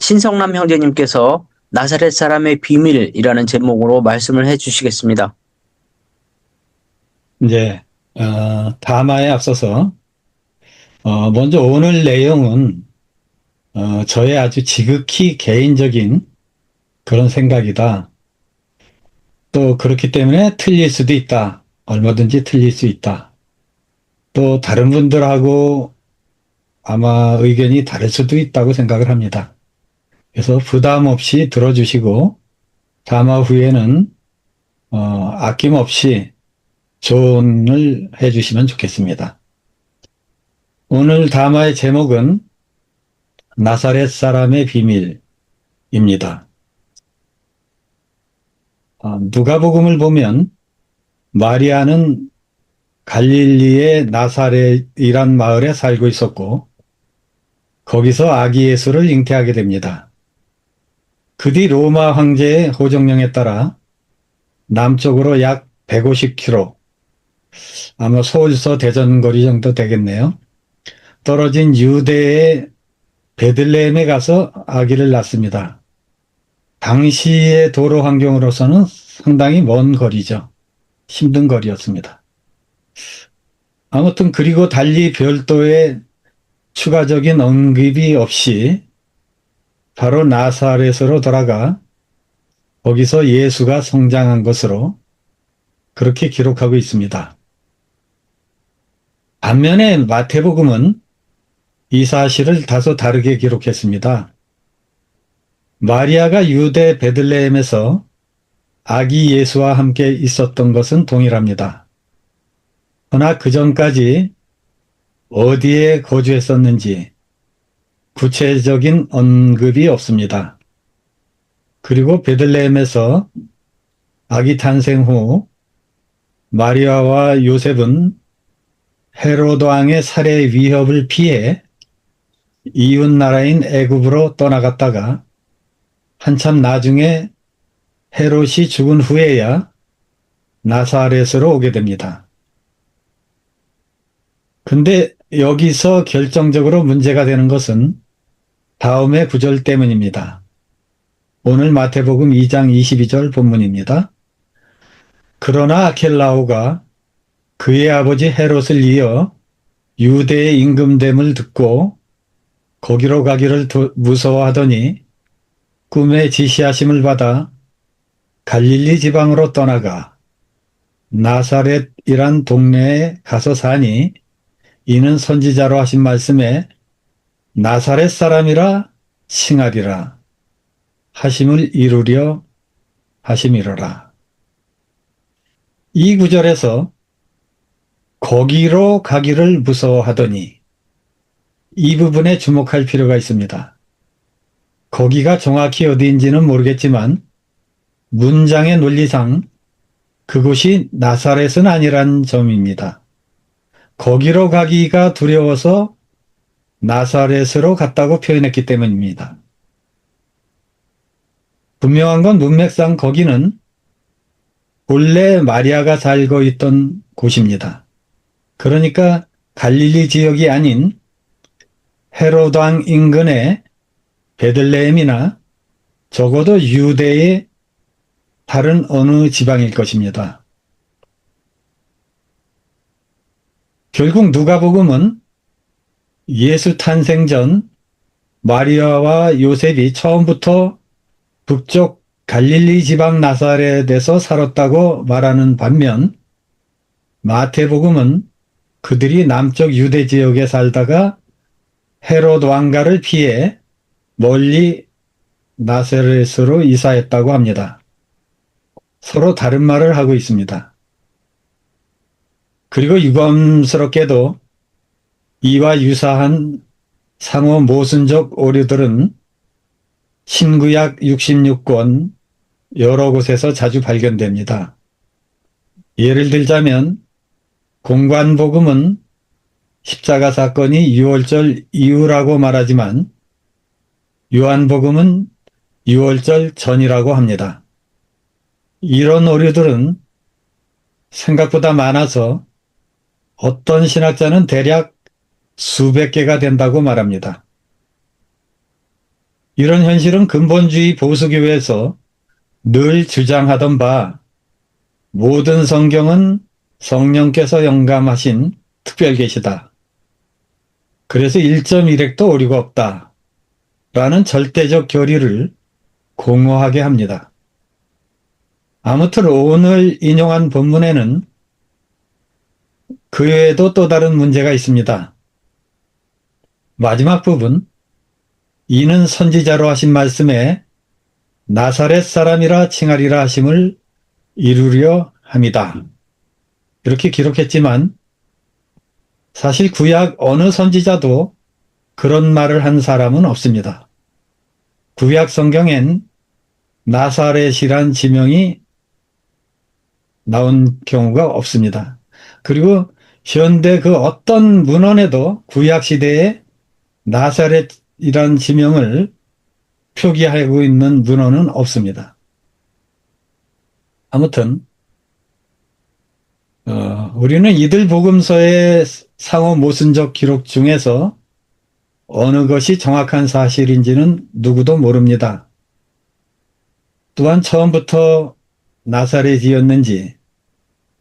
신성남 형제님께서 나사렛 사람의 비밀이라는 제목으로 말씀을 해주시겠습니다. 이제 다마에 앞서서 먼저 오늘 내용은 저의 아주 지극히 개인적인 그런 생각이다. 또 그렇기 때문에 틀릴 수도 있다. 얼마든지 틀릴 수 있다. 또 다른 분들하고 아마 의견이 다를 수도 있다고 생각을 합니다. 그래서 부담 없이 들어주시고 다마 후에는 아낌없이 조언을 해주시면 좋겠습니다. 오늘 다마의 제목은 나사렛 사람의 비밀입니다. 누가복음을 보면 마리아는 갈릴리의 나사렛이란 마을에 살고 있었고 거기서 아기 예수를 잉태하게 됩니다. 그 뒤 로마 황제의 호정령에 따라 남쪽으로 약 150km, 아마 서울서 대전 거리 정도 되겠네요. 떨어진 유대의 베들레헴에 가서 아기를 낳습니다. 당시의 도로 환경으로서는 상당히 먼 거리죠. 힘든 거리였습니다. 아무튼 그리고 달리 별도의 추가적인 언급이 없이 바로 나사렛으로 돌아가 거기서 예수가 성장한 것으로 그렇게 기록하고 있습니다. 반면에 마태복음은 이 사실을 다소 다르게 기록했습니다. 마리아가 유대 베들레헴에서 아기 예수와 함께 있었던 것은 동일합니다. 그러나 그 전까지 어디에 거주했었는지 구체적인 언급이 없습니다. 그리고 베들레헴에서 아기 탄생 후 마리아와 요셉은 헤로드 왕의 살해 위협을 피해 이웃 나라인 애굽으로 떠나갔다가 한참 나중에 헤롯이 죽은 후에야 나사렛으로 오게 됩니다. 근데 여기서 결정적으로 문제가 되는 것은 다음의 구절 때문입니다. 오늘 마태복음 2장 22절 본문입니다. 그러나 아켈라오가 그의 아버지 헤롯을 이어 유대의 임금됨을 듣고 거기로 가기를 무서워하더니 꿈에 지시하심을 받아 갈릴리 지방으로 떠나가 나사렛이란 동네에 가서 사니 이는 선지자로 하신 말씀에 나사렛 사람이라 칭하리라 하심을 이루려 하심이로라. 이 구절에서 거기로 가기를 무서워하더니 이 부분에 주목할 필요가 있습니다. 거기가 정확히 어디인지는 모르겠지만 문장의 논리상 그곳이 나사렛은 아니란 점입니다. 거기로 가기가 두려워서 나사렛으로 갔다고 표현했기 때문입니다. 분명한 건 문맥상 거기는 본래 마리아가 살고 있던 곳입니다. 그러니까 갈릴리 지역이 아닌 헤로드 왕 인근의 베들레헴이나 적어도 유대의 다른 어느 지방일 것입니다. 결국 누가복음은 예수 탄생 전 마리아와 요셉이 처음부터 북쪽 갈릴리 지방 나사렛에서 살았다고 말하는 반면 마태복음은 그들이 남쪽 유대 지역에 살다가 헤롯 왕가를 피해 멀리 나사렛으로 이사했다고 합니다. 서로 다른 말을 하고 있습니다. 그리고 유감스럽게도 이와 유사한 상호 모순적 오류들은 신구약 66권 여러 곳에서 자주 발견됩니다. 예를 들자면 공관복음은 십자가 사건이 6월절 이후라고 말하지만 요한복음은 6월절 전이라고 합니다. 이런 오류들은 생각보다 많아서 어떤 신학자는 대략 수백 개가 된다고 말합니다. 이런 현실은 근본주의 보수교회에서 늘 주장하던 바 모든 성경은 성령께서 영감하신 특별계시다. 그래서 1.1핵도 오류가 없다. 라는 절대적 교리를 공허하게 합니다. 아무튼 오늘 인용한 본문에는 그 외에도 또 다른 문제가 있습니다. 마지막 부분, 이는 선지자로 하신 말씀에 나사렛 사람이라 칭하리라 하심을 이루려 함이다. 이렇게 기록했지만 사실 구약 어느 선지자도 그런 말을 한 사람은 없습니다. 구약 성경엔 나사렛이란 지명이 나온 경우가 없습니다. 그리고 현대 그 어떤 문헌에도 구약 시대에 나사렛이란 지명을 표기하고 있는 문헌은 없습니다. 아무튼 우리는 이들 복음서의 상호 모순적 기록 중에서 어느 것이 정확한 사실인지는 누구도 모릅니다. 또한 처음부터 나사렛이었는지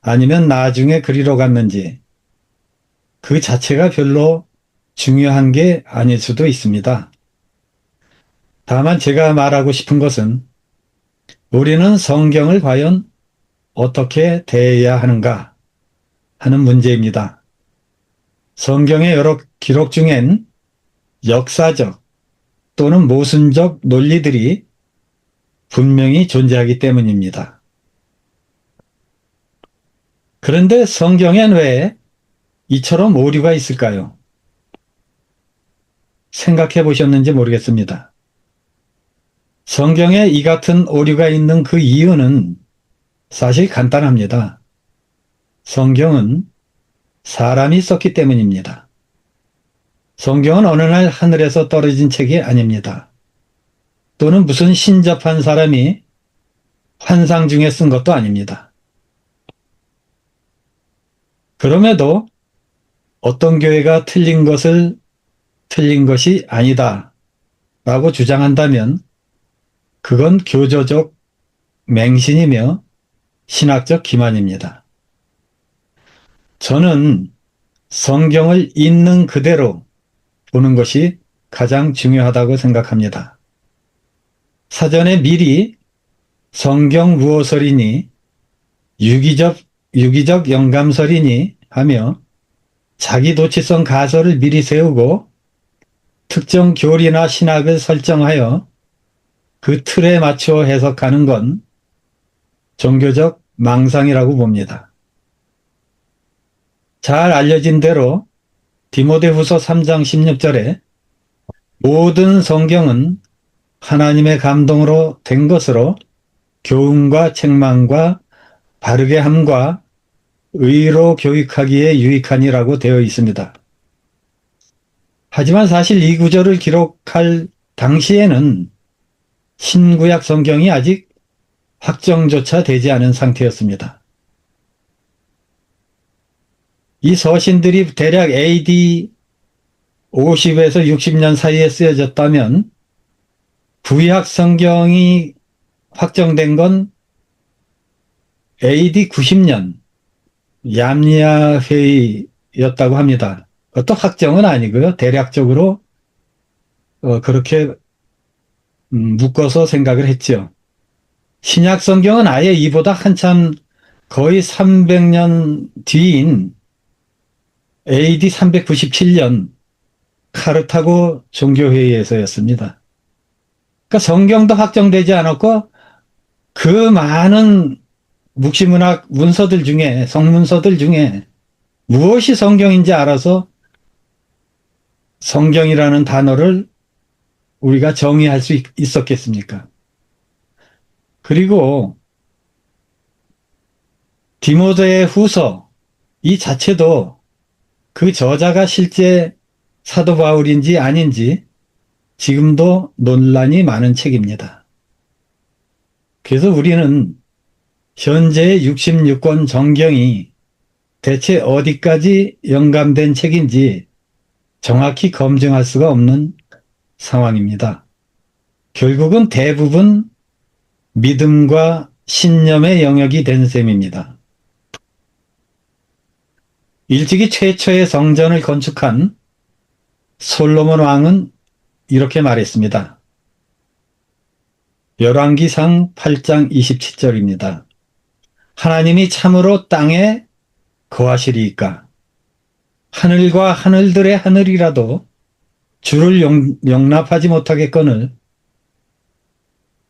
아니면 나중에 그리로 갔는지 그 자체가 별로 중요한 게 아닐 수도 있습니다. 다만 제가 말하고 싶은 것은 우리는 성경을 과연 어떻게 대해야 하는가 하는 문제입니다. 성경의 여러 기록 중엔 역사적 또는 모순적 논리들이 분명히 존재하기 때문입니다. 그런데 성경엔 왜 이처럼 오류가 있을까요? 생각해 보셨는지 모르겠습니다. 성경에 이 같은 오류가 있는 그 이유는 사실 간단합니다. 성경은 사람이 썼기 때문입니다. 성경은 어느 날 하늘에서 떨어진 책이 아닙니다. 또는 무슨 신접한 사람이 환상 중에 쓴 것도 아닙니다. 그럼에도 어떤 교회가 틀린 것이 아니다 라고 주장한다면 그건 교조적 맹신이며 신학적 기만입니다. 저는 성경을 있는 그대로 보는 것이 가장 중요하다고 생각합니다. 사전에 미리 성경 무엇설이니 유기적 영감설이니 하며 자기 도치성 가설을 미리 세우고 특정 교리나 신학을 설정하여 그 틀에 맞춰 해석하는 건 종교적 망상이라고 봅니다. 잘 알려진 대로 디모데후서 3장 16절에 모든 성경은 하나님의 감동으로 된 것으로 교훈과 책망과 바르게 함과 의로 교육하기에 유익하니라고 되어 있습니다. 하지만 사실 이 구절을 기록할 당시에는 신구약 성경이 아직 확정조차 되지 않은 상태였습니다. 이 서신들이 대략 AD 50에서 60년 사이에 쓰여졌다면 구약 성경이 확정된 건 AD 90년 얌리아 회의였다고 합니다. 그것도 확정은 아니고요. 대략적으로 그렇게 묶어서 생각을 했죠. 신약 성경은 아예 이보다 한참 거의 300년 뒤인 AD 397년 카르타고 종교회의에서였습니다. 그러니까 성경도 확정되지 않았고 그 많은 묵시문학 문서들 중에 성문서들 중에 무엇이 성경인지 알아서 성경이라는 단어를 우리가 정의할 수 있었겠습니까? 그리고 디모데 후서 이 자체도 그 저자가 실제 사도 바울인지 아닌지 지금도 논란이 많은 책입니다. 그래서 우리는 현재의 66권 정경이 대체 어디까지 영감된 책인지 정확히 검증할 수가 없는 상황입니다. 결국은 대부분 믿음과 신념의 영역이 된 셈입니다. 일찍이 최초의 성전을 건축한 솔로몬 왕은 이렇게 말했습니다. 열왕기상 8장 27절입니다. 하나님이 참으로 땅에 거하시리이까? 하늘과 하늘들의 하늘이라도 주를 용납하지 못하겠거늘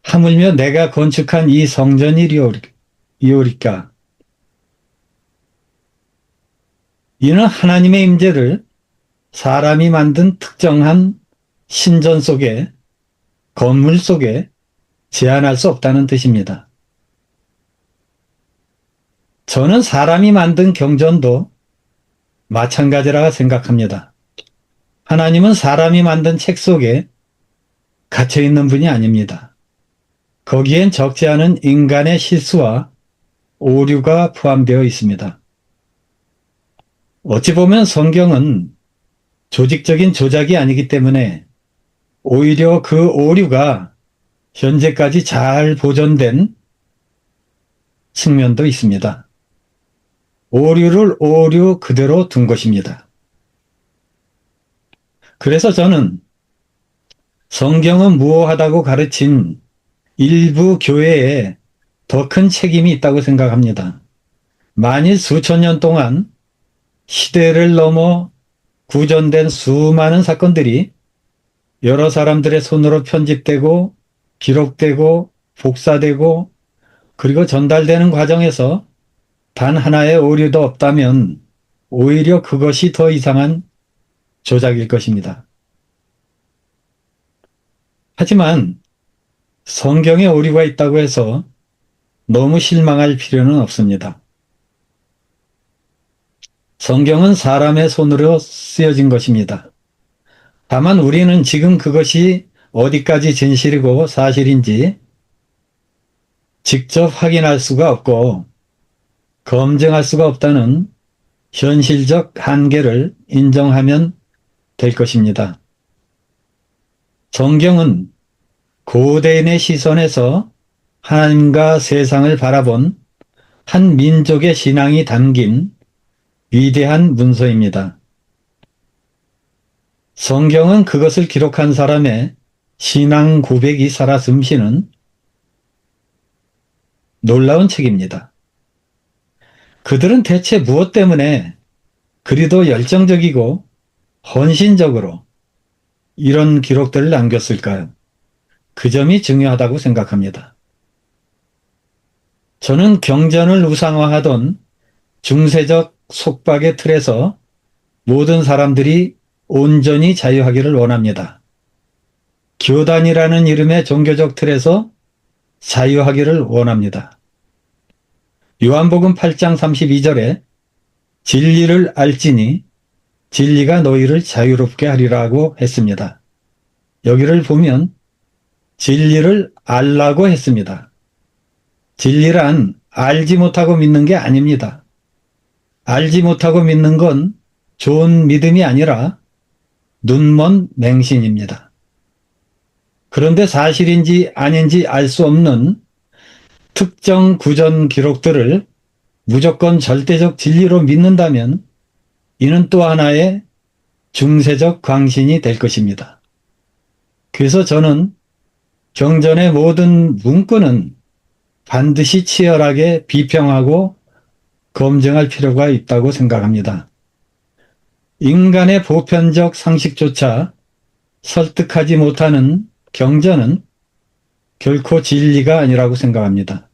하물며 내가 건축한 이 성전이리오리까? 이는 하나님의 임재를 사람이 만든 특정한 신전 속에, 건물 속에 제한할 수 없다는 뜻입니다. 저는 사람이 만든 경전도 마찬가지라 생각합니다. 하나님은 사람이 만든 책 속에 갇혀 있는 분이 아닙니다. 거기엔 적지 않은 인간의 실수와 오류가 포함되어 있습니다. 어찌 보면 성경은 조직적인 조작이 아니기 때문에 오히려 그 오류가 현재까지 잘 보존된 측면도 있습니다. 오류를 오류 그대로 둔 것입니다. 그래서 저는 성경은 무오하다고 가르친 일부 교회에 더 큰 책임이 있다고 생각합니다. 만일 수천 년 동안 시대를 넘어 구전된 수많은 사건들이 여러 사람들의 손으로 편집되고 기록되고 복사되고 그리고 전달되는 과정에서 단 하나의 오류도 없다면 오히려 그것이 더 이상한 조작일 것입니다. 하지만 성경에 오류가 있다고 해서 너무 실망할 필요는 없습니다. 성경은 사람의 손으로 쓰여진 것입니다. 다만 우리는 지금 그것이 어디까지 진실이고 사실인지 직접 확인할 수가 없고 검증할 수가 없다는 현실적 한계를 인정하면 될 것입니다. 성경은 고대인의 시선에서 하나님과 세상을 바라본 한 민족의 신앙이 담긴 위대한 문서입니다. 성경은 그것을 기록한 사람의 신앙 고백이 살아 숨쉬는 놀라운 책입니다. 그들은 대체 무엇 때문에 그리도 열정적이고 헌신적으로 이런 기록들을 남겼을까요? 그 점이 중요하다고 생각합니다. 저는 경전을 우상화하던 중세적 속박의 틀에서 모든 사람들이 온전히 자유하기를 원합니다. 교단이라는 이름의 종교적 틀에서 자유하기를 원합니다. 요한복음 8장 32절에 진리를 알지니 진리가 너희를 자유롭게 하리라고 했습니다. 여기를 보면 진리를 알라고 했습니다. 진리란 알지 못하고 믿는 게 아닙니다. 알지 못하고 믿는 건 좋은 믿음이 아니라 눈먼 맹신입니다. 그런데 사실인지 아닌지 알 수 없는 특정 구전 기록들을 무조건 절대적 진리로 믿는다면 이는 또 하나의 중세적 광신이 될 것입니다. 그래서 저는 경전의 모든 문구는 반드시 치열하게 비평하고 검증할 필요가 있다고 생각합니다. 인간의 보편적 상식조차 설득하지 못하는 경전은 결코 진리가 아니라고 생각합니다.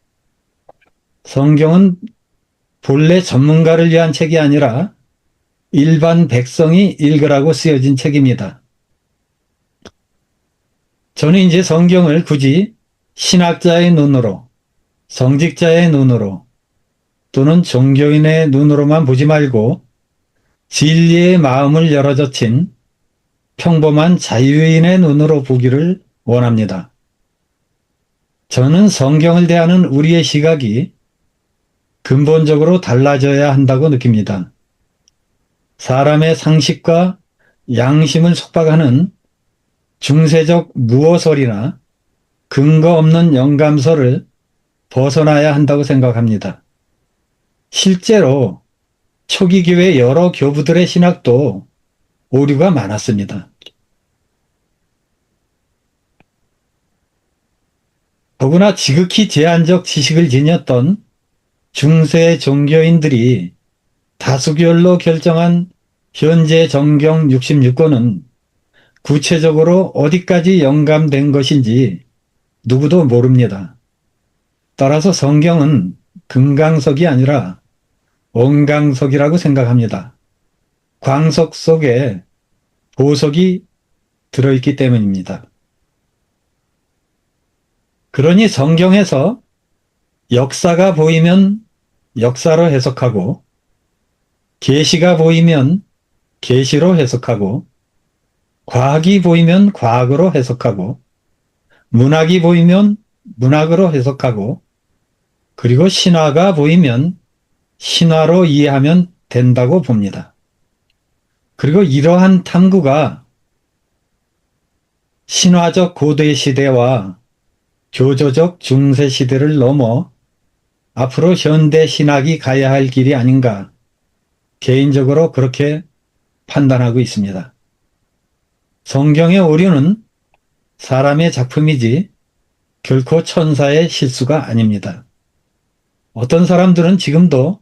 성경은 본래 전문가를 위한 책이 아니라 일반 백성이 읽으라고 쓰여진 책입니다. 저는 이제 성경을 굳이 신학자의 눈으로, 성직자의 눈으로 또는 종교인의 눈으로만 보지 말고 진리의 마음을 열어젖힌 평범한 자유인의 눈으로 보기를 원합니다. 저는 성경을 대하는 우리의 시각이 근본적으로 달라져야 한다고 느낍니다. 사람의 상식과 양심을 속박하는 중세적 무어설이나 근거 없는 영감서를 벗어나야 한다고 생각합니다. 실제로 초기 교회 여러 교부들의 신학도 오류가 많았습니다. 더구나 지극히 제한적 지식을 지녔던 중세 종교인들이 다수결로 결정한 현재 정경 66권은 구체적으로 어디까지 영감된 것인지 누구도 모릅니다. 따라서 성경은 금강석이 아니라 원강석이라고 생각합니다. 광석 속에 보석이 들어있기 때문입니다. 그러니 성경에서 역사가 보이면 역사로 해석하고 계시가 보이면 계시로 해석하고 과학이 보이면 과학으로 해석하고 문학이 보이면 문학으로 해석하고 그리고 신화가 보이면 신화로 이해하면 된다고 봅니다. 그리고 이러한 탐구가 신화적 고대 시대와 교조적 중세 시대를 넘어 앞으로 현대 신학이 가야 할 길이 아닌가 개인적으로 그렇게 판단하고 있습니다. 성경의 오류는 사람의 작품이지 결코 천사의 실수가 아닙니다. 어떤 사람들은 지금도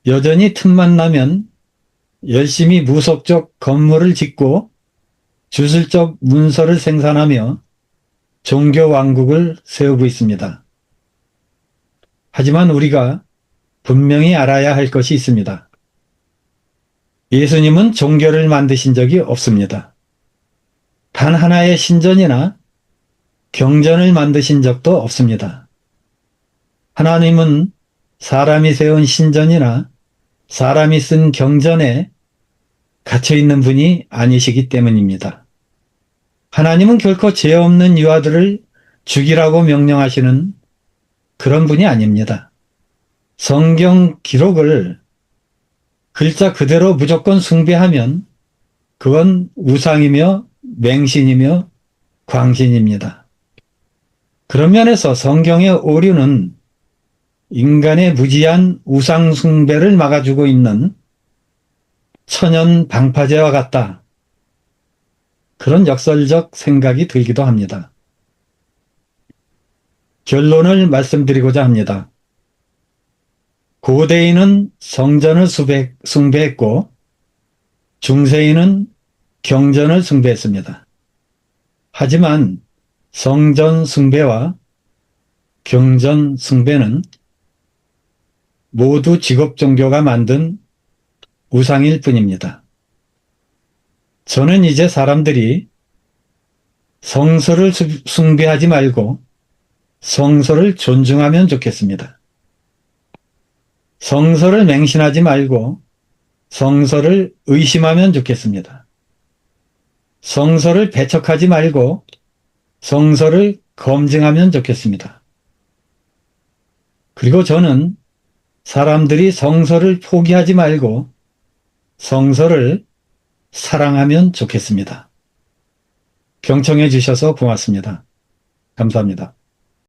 여전히 틈만 나면 열심히 무속적 건물을 짓고 주술적 문서를 생산하며 종교 왕국을 세우고 있습니다. 하지만 우리가 분명히 알아야 할 것이 있습니다. 예수님은 종교를 만드신 적이 없습니다. 단 하나의 신전이나 경전을 만드신 적도 없습니다. 하나님은 사람이 세운 신전이나 사람이 쓴 경전에 갇혀있는 분이 아니시기 때문입니다. 하나님은 결코 죄 없는 유아들을 죽이라고 명령하시는 그런 분이 아닙니다. 성경 기록을 글자 그대로 무조건 숭배하면 그건 우상이며 맹신이며 광신입니다. 그런 면에서 성경의 오류는 인간의 무지한 우상 숭배를 막아주고 있는 천연 방파제와 같다. 그런 역설적 생각이 들기도 합니다. 결론을 말씀드리고자 합니다. 고대인은 성전을 숭배했고 중세인은 경전을 숭배했습니다. 하지만 성전 숭배와 경전 숭배는 모두 직업 종교가 만든 우상일 뿐입니다. 저는 이제 사람들이 성서를 숭배하지 말고 성서를 존중하면 좋겠습니다. 성서를 맹신하지 말고 성서를 의심하면 좋겠습니다. 성서를 배척하지 말고 성서를 검증하면 좋겠습니다. 그리고 저는 사람들이 성서를 포기하지 말고 성서를 사랑하면 좋겠습니다. 경청해 주셔서 고맙습니다. 감사합니다.